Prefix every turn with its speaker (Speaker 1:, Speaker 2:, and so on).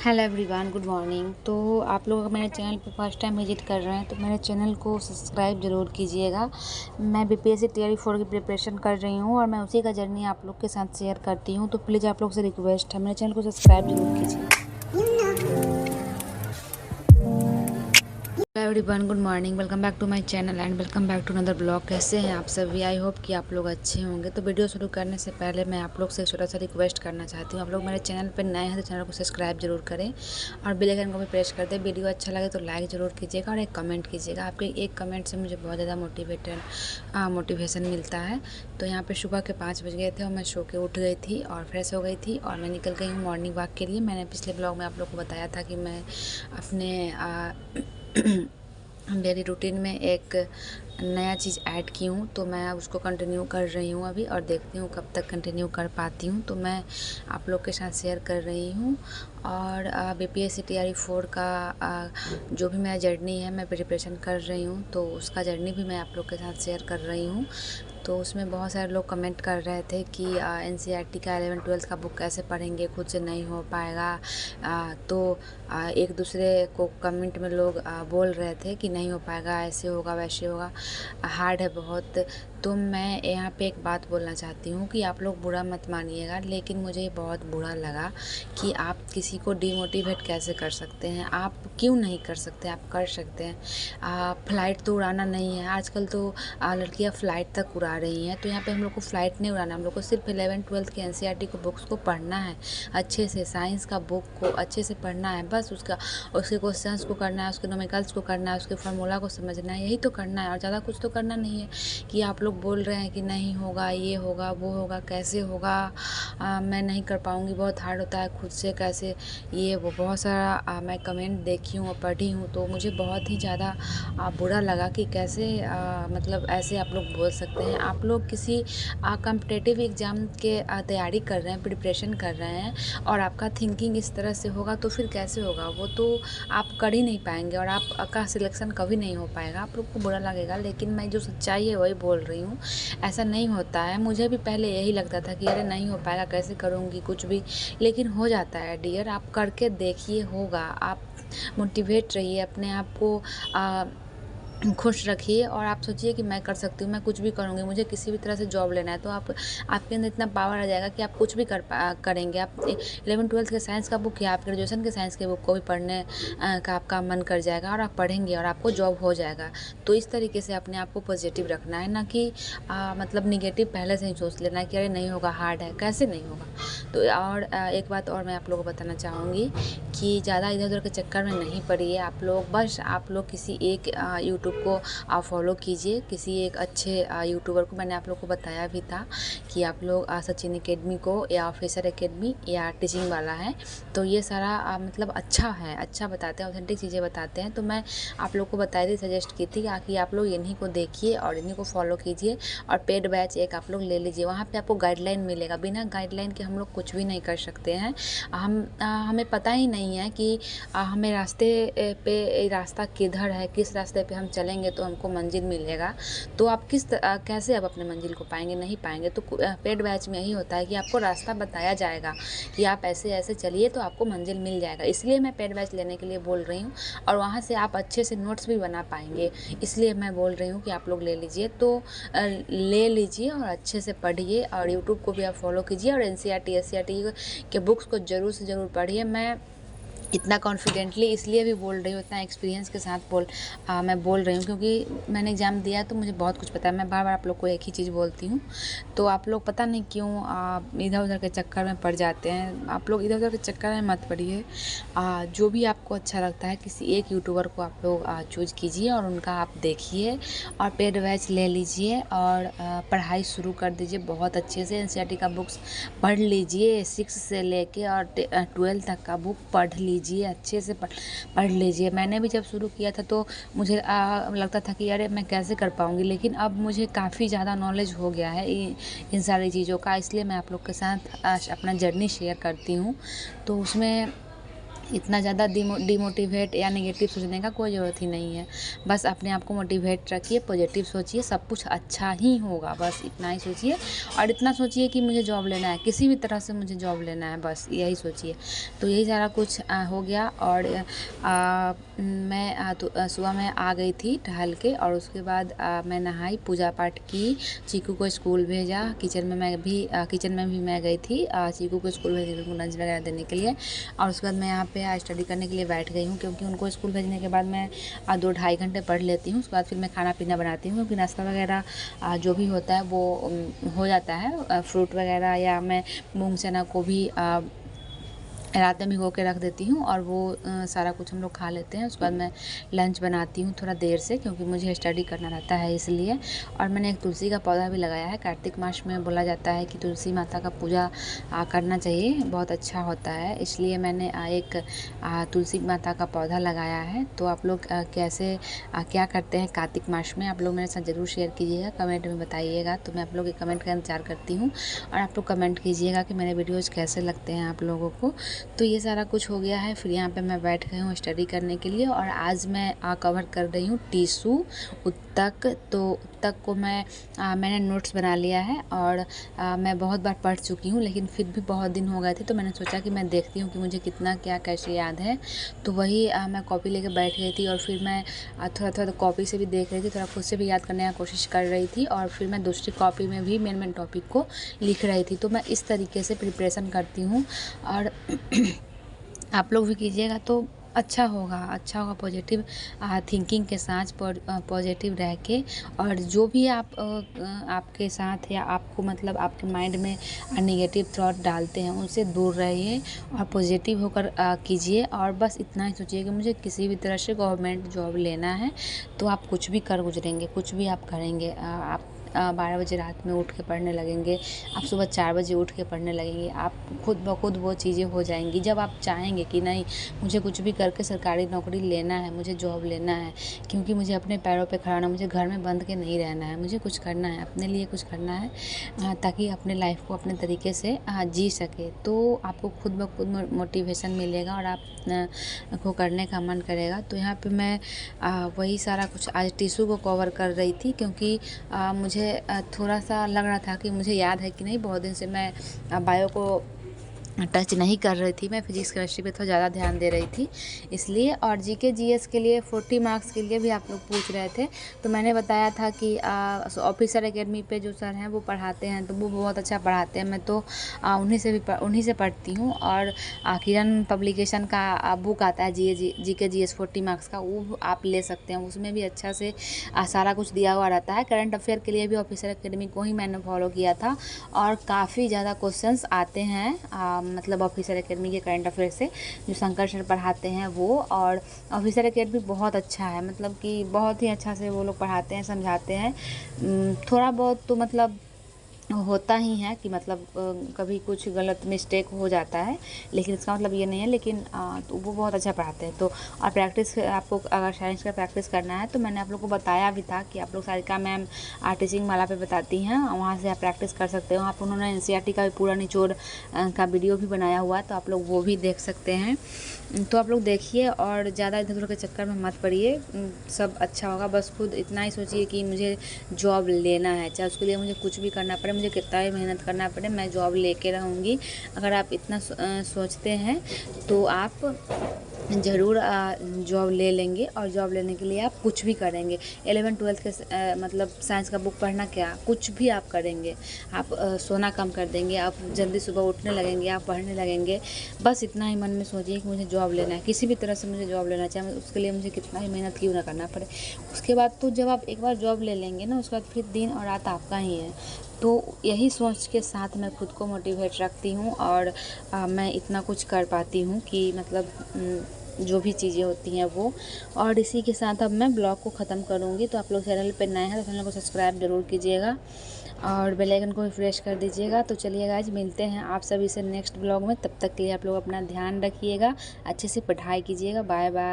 Speaker 1: Hello everyone, good morning. तो आप लोग अगर मेरे चैनल पे फर्स्ट टाइम विजिट कर रहे हैं तो मेरे चैनल को सब्सक्राइब ज़रूर कीजिएगा। मैं बीपीएससी तैयारी 4 की प्रिपरेशन कर रही हूँ और मैं उसी का जर्नी आप लोग के साथ शेयर करती हूँ। तो प्लीज़ आप लोग से रिक्वेस्ट है, मेरे चैनल को सब्सक्राइब ज़रूर कीजिए। Everyone, good morning, welcome back to my channel and welcome back to another blog. कैसे हैं आप सभी? आई होप कि आप लोग अच्छे होंगे। तो वीडियो शुरू करने से पहले मैं आप लोग से छोटा सा रिक्वेस्ट करना चाहती हूँ। आप लोग मेरे चैनल पर नए हैं तो चैनल को सब्सक्राइब जरूर करें और बेल आइकन को भी प्रेस कर दें। वीडियो अच्छा लगे तो लाइक ज़रूर कीजिएगा और एक कमेंट कीजिएगा। आपके एक कमेंट से मुझे बहुत ज़्यादा मोटिवेशन मिलता है। तो यहाँ पर सुबह के 5 बज गए थे और मैं सो के उठ गई थी और फ्रेश हो गई थी और मैं निकल गई हूँ मॉर्निंग वॉक के लिए। मैंने पिछले ब्लॉग में आप लोग को बताया था कि मैं अपने डेली रूटीन में एक नया चीज़ ऐड की हूँ, तो मैं अब उसको कंटिन्यू कर रही हूँ अभी और देखती हूँ कब तक कंटिन्यू कर पाती हूँ। तो मैं आप लोग के साथ शेयर कर रही हूँ और बीपीएससी तैयारी 4 का जो भी मेरा जर्नी है, मैं प्रिपरेशन कर रही हूँ तो उसका जर्नी भी मैं आप लोग के साथ शेयर कर रही हूँ। तो उसमें बहुत सारे लोग कमेंट कर रहे थे कि एनसीईआरटी का 11th-12th का बुक कैसे पढ़ेंगे, खुद से नहीं हो पाएगा। एक दूसरे को कमेंट में लोग बोल रहे थे कि नहीं हो पाएगा, ऐसे होगा वैसे होगा, हार्ड है बहुत। तो मैं यहाँ पे एक बात बोलना चाहती हूँ कि आप लोग बुरा मत मानिएगा, लेकिन मुझे बहुत बुरा लगा कि आप किसी को डिमोटिवेट कैसे कर सकते हैं। आप क्यों नहीं कर सकते? आप कर सकते हैं। फ़्लाइट तो उड़ाना नहीं है, आजकल तो लड़कियाँ फ़्लाइट तक उड़ा रही हैं। तो यहाँ पे हम लोग को फ़्लाइट नहीं उड़ाना, हम लोग को सिर्फ 11th-12th के एनसीईआरटी को बुक्स को पढ़ना है अच्छे से। साइंस का बुक को अच्छे से पढ़ना है, बस उसके क्वेश्चंस को करना है, उसके न्यूमेरिकल्स को करना है, उसके फार्मूला को समझना है, यही तो करना है और ज़्यादा कुछ तो करना नहीं है। कि आप लोग बोल रहे हैं कि नहीं होगा, ये होगा, वो होगा, कैसे होगा, मैं नहीं कर पाऊँगी, बहुत हार्ड होता है, खुद से कैसे, ये वो बहुत सारा मैं कमेंट देखी हूँ और पढ़ी हूँ। तो मुझे बहुत ही ज़्यादा बुरा लगा कि कैसे मतलब ऐसे आप लोग बोल सकते हैं। आप लोग किसी कॉम्पिटिटिव एग्ज़ाम के तैयारी कर रहे हैं, प्रिपरेशन कर रहे हैं और आपका थिंकिंग इस तरह से होगा तो फिर कैसे होगा? वो तो आप कर ही नहीं पाएंगे और आपका सिलेक्शन कभी नहीं हो पाएगा। आप लोग को बुरा लगेगा, लेकिन मैं जो सच्चाई है वही बोल रही हूँ। ऐसा नहीं होता है। मुझे भी पहले यही लगता था कि अरे नहीं हो पाएगा, कैसे करूँगी कुछ भी, लेकिन हो जाता है डियर। आप करके देखिए, होगा। आप मोटिवेट रहिए, अपने आप को खुश रखिए और आप सोचिए कि मैं कर सकती हूँ, मैं कुछ भी करूँगी, मुझे किसी भी तरह से जॉब लेना है। तो आपके अंदर इतना पावर आ जाएगा कि आप कुछ भी करेंगे। आप 11th-12th के साइंस का बुक या आप ग्रेजुएशन के साइंस के बुक को भी पढ़ने का आपका मन कर जाएगा और आप पढ़ेंगे और आपको जॉब हो जाएगा। तो इस तरीके से अपने आप को पॉजिटिव रखना है, ना कि मतलब निगेटिव पहले से ही सोच लेना है कि अरे नहीं होगा, हार्ड है, कैसे नहीं होगा। तो और एक बात और मैं आप लोगों को बताना चाहूँगी कि ज़्यादा इधर उधर के चक्कर में नहीं पड़िए आप लोग। बस आप लोग किसी एक यूट्यूब को आप फॉलो कीजिए, किसी एक अच्छे यूट्यूबर को। मैंने आप लोग को बताया भी था कि आप लोग सचिन एकेडमी को या ऑफिसर एकेडमी या टीचिंग वाला है, तो ये सारा मतलब अच्छा है, अच्छा बताते हैं, ऑथेंटिक चीज़ें बताते हैं। तो मैं आप लोग को बताई थी, सजेस्ट की थी कि आप लोग इन्हीं को देखिए और इन्हीं को फॉलो कीजिए और पेड बैच एक आप लोग ले लीजिए। वहाँ पे आपको गाइडलाइन मिलेगा। बिना गाइडलाइन के हम लोग कुछ भी नहीं कर सकते हैं। हमें पता ही नहीं है कि हमें रास्ते पे रास्ता किधर है, किस रास्ते पे हम चलेंगे तो हमको मंजिल मिलेगा। तो आप कैसे आप अपने मंजिल को पाएंगे? नहीं पाएंगे। तो पेड बैच में यही होता है कि आपको रास्ता बताया जाएगा कि आप ऐसे ऐसे चलिए तो आपको मंजिल मिल जाएगा। इसलिए मैं पेड बैच लेने के लिए बोल रही हूँ और वहाँ से आप अच्छे से नोट्स भी बना पाएंगे। इसलिए मैं बोल रही हूँ कि आप लोग ले लीजिए। तो ले लीजिए और अच्छे से पढ़िए और यूट्यूब को भी आप फॉलो कीजिए और एनसीईआरटी एससीईआरटी के बुक्स को ज़रूर से ज़रूर पढ़िए। मैं इतना कॉन्फिडेंटली इसलिए भी बोल रही हूँ, इतना एक्सपीरियंस के साथ मैं बोल रही हूँ क्योंकि मैंने एग्ज़ाम दिया तो मुझे बहुत कुछ पता है। मैं बार बार आप लोग को एक ही चीज़ बोलती हूँ। तो आप लोग पता नहीं क्यों इधर उधर के चक्कर में पड़ जाते हैं। आप लोग इधर उधर के चक्कर में मत पड़िए। जो भी आपको अच्छा लगता है, किसी एक यूट्यूबर को आप लोग चूज़ कीजिए और उनका आप देखिए और पेड बैच ले लीजिए और पढ़ाई शुरू कर दीजिए बहुत अच्छे से। एनसीईआरटी का बुक्स पढ़ लीजिए, 6 से लेके और 12 तक का बुक पढ़ लीजिए, अच्छे से पढ़ लीजिए। मैंने भी जब शुरू किया था तो मुझे लगता था कि अरे मैं कैसे कर पाऊँगी, लेकिन अब मुझे काफ़ी ज़्यादा नॉलेज हो गया है इन सारी चीज़ों का। इसलिए मैं आप लोग के साथ अपना जर्नी शेयर करती हूँ। तो उसमें इतना ज़्यादा डिमोटिवेट या नेगेटिव सोचने का कोई ज़रूरत ही नहीं है। बस अपने आप को मोटिवेट रखिए, पॉजिटिव सोचिए, सब कुछ अच्छा ही होगा, बस इतना ही सोचिए। और इतना सोचिए कि मुझे जॉब लेना है, किसी भी तरह से मुझे जॉब लेना है, बस यही सोचिए। तो यही सारा कुछ हो गया। और मैं सुबह में आ गई थी टहल के, और उसके बाद मैं नहाई, पूजा पाठ की, चीकू को स्कूल भेजा। किचन में भी मैं गई थी, चीकू को स्कूल भेजने को लंच वगैरह देने के लिए। और उसके बाद मैं यहाँ पे स्टडी करने के लिए बैठ गई हूँ, क्योंकि उनको स्कूल भेजने के बाद मैं 2-2.5 घंटे पढ़ लेती हूँ। उसके बाद फिर मैं खाना पीना बनाती हूँ, क्योंकि नाश्ता वगैरह जो भी होता है वो हो जाता है। फ्रूट वगैरह या मैं मूंग चना को भी रात में भिगो के रख देती हूँ, और वो सारा कुछ हम लोग खा लेते हैं। उसके बाद मैं लंच बनाती हूँ थोड़ा देर से, क्योंकि मुझे स्टडी करना रहता है इसलिए। और मैंने एक तुलसी का पौधा भी लगाया है। कार्तिक मास में बोला जाता है कि तुलसी माता का पूजा करना चाहिए, बहुत अच्छा होता है, इसलिए मैंने एक तुलसी माता का पौधा लगाया है। तो आप लोग कैसे क्या करते हैं कार्तिक मास में, आप लोग मेरे साथ ज़रूर शेयर कीजिएगा, कमेंट में बताइएगा। तो मैं आप लोग के कमेंट का इंतजार करती हूँ, और आप लोग कमेंट कीजिएगा कि मेरे वीडियोज़ कैसे लगते हैं आप लोगों को। तो ये सारा कुछ हो गया है। फिर यहाँ पे मैं बैठ गई हूँ स्टडी करने के लिए, और आज मैं कवर कर रही हूँ टीसू उत्तक। तो उत्तक को मैंने नोट्स बना लिया है, और मैं बहुत बार पढ़ चुकी हूँ, लेकिन फिर भी बहुत दिन हो गए थे, तो मैंने सोचा कि मैं देखती हूँ कि मुझे कितना क्या कैसे याद है। तो वही मैं कॉपी लेके बैठ गई थी, और फिर मैं थोड़ा थोड़ा कॉपी से भी देख रही थी, थोड़ा खुद से भी याद करने की कोशिश कर रही थी, और फिर मैं दूसरी कॉपी में भी मेन टॉपिक को लिख रही थी। तो मैं इस तरीके से प्रिपरेशन करती हूँ, और आप लोग भी कीजिएगा तो अच्छा होगा पॉजिटिव थिंकिंग के साथ, पॉजिटिव रह के। और जो भी आपके साथ या आपको मतलब आपके माइंड में नेगेटिव थॉट डालते हैं, उनसे दूर रहिए और पॉजिटिव होकर कीजिए। और बस इतना ही सोचिए कि मुझे किसी भी तरह से गवर्नमेंट जॉब लेना है, तो आप कुछ भी कर गुजरेंगे, कुछ भी आप करेंगे। आप 12 बजे रात में उठ के पढ़ने लगेंगे, आप सुबह 4 बजे उठ के पढ़ने लगेंगे, आप खुद ब खुद वो चीज़ें हो जाएंगी। जब आप चाहेंगे कि नहीं, मुझे कुछ भी करके सरकारी नौकरी लेना है, मुझे जॉब लेना है, क्योंकि मुझे अपने पैरों पे खड़ा होना, मुझे घर में बंद के नहीं रहना है, मुझे कुछ करना है, अपने लिए कुछ करना है, ताकि अपने लाइफ को अपने तरीके से जी सके। तो आपको खुद ब खुद मोटिवेशन मिलेगा, और आप को करने का मन करेगा। तो यहाँ पे मैं वही सारा कुछ आज टिशू को कवर कर रही थी, क्योंकि मुझे थोड़ा सा लग रहा था कि मुझे याद है कि नहीं, बहुत दिन से मैं बायो को टच नहीं कर रही थी, मैं फिजिक्स केमिस्ट्री पे थोड़ा ज़्यादा ध्यान दे रही थी इसलिए। और जीके जीएस के लिए 40 मार्क्स के लिए भी आप लोग पूछ रहे थे, तो मैंने बताया था कि ऑफिसर एकेडमी पे जो सर हैं वो पढ़ाते हैं, तो वो बहुत अच्छा पढ़ाते हैं। मैं तो उन्हीं से पढ़ती हूँ। और किरण पब्लिकेशन का बुक आता है जीके जीएस 40 मार्क्स का, वो आप ले सकते हैं, उसमें भी अच्छा से सारा कुछ दिया हुआ रहता है। करंट अफेयर के लिए भी ऑफिसर एकेडमी को ही मैंने फॉलो किया था, और काफ़ी ज़्यादा क्वेश्चंस आते हैं मतलब ऑफिसर एकेडमी के करंट अफेयर से, जो शंकर सर पढ़ाते हैं वो। और ऑफिसर एकेडमी बहुत अच्छा है, मतलब कि बहुत ही अच्छा से वो लोग पढ़ाते हैं, समझाते हैं। थोड़ा बहुत तो मतलब होता ही है कि मतलब कभी कुछ गलत मिस्टेक हो जाता है, लेकिन इसका मतलब ये नहीं है। लेकिन तो वो बहुत अच्छा पढ़ाते हैं। तो और प्रैक्टिस, आपको अगर साइंस का प्रैक्टिस करना है, तो मैंने आप लोग को बताया भी था कि आप लोग सारिका मैम टीचिंग माला पे बताती हैं, वहाँ से आप प्रैक्टिस कर सकते हो। आप उन्होंने एनसीईआरटी का भी पूरा निचोड़ का वीडियो भी बनाया हुआ है, तो आप लोग वो भी देख सकते हैं। तो आप लोग देखिए, और ज़्यादा इधर उधर के चक्कर में मत पड़िए, सब अच्छा होगा। बस खुद इतना ही सोचिए कि मुझे जॉब लेना है, चाहे उसके लिए मुझे कुछ भी करना पड़े, मुझे कितना भी मेहनत करना पड़े, मैं जॉब लेके रहूँगी। अगर आप इतना सोचते हैं, तो आप ज़रूर जॉब ले लेंगे। और जॉब लेने के लिए आप कुछ भी करेंगे। 11-12 के मतलब साइंस का बुक पढ़ना, क्या कुछ भी आप करेंगे, आप सोना कम कर देंगे, आप जल्दी सुबह उठने लगेंगे, आप पढ़ने लगेंगे। बस इतना ही मन में सोचिए कि मुझे जॉब लेना है, किसी भी तरह से मुझे जॉब लेना चाहिए, उसके लिए मुझे कितना ही मेहनत क्यों ना करना पड़े। उसके बाद तो जब आप एक बार जॉब ले लेंगे ना, उसके बाद फिर दिन और रात आपका ही है। तो यही सोच के साथ मैं खुद को मोटिवेट रखती हूँ, और मैं इतना कुछ कर पाती हूँ कि मतलब जो भी चीज़ें होती हैं वो। और इसी के साथ अब मैं ब्लॉग को ख़त्म करूँगी। तो आप लोग चैनल पर नए हैं तो चैनल को सब्सक्राइब ज़रूर कीजिएगा, और बेल आइकन को रिफ्रेश कर दीजिएगा। तो चलिए गाइस, मिलते हैं आप सभी से नेक्स्ट ब्लॉग में। तब तक के लिए आप लोग अपना ध्यान रखिएगा, अच्छे से पढ़ाई कीजिएगा। Bye bye.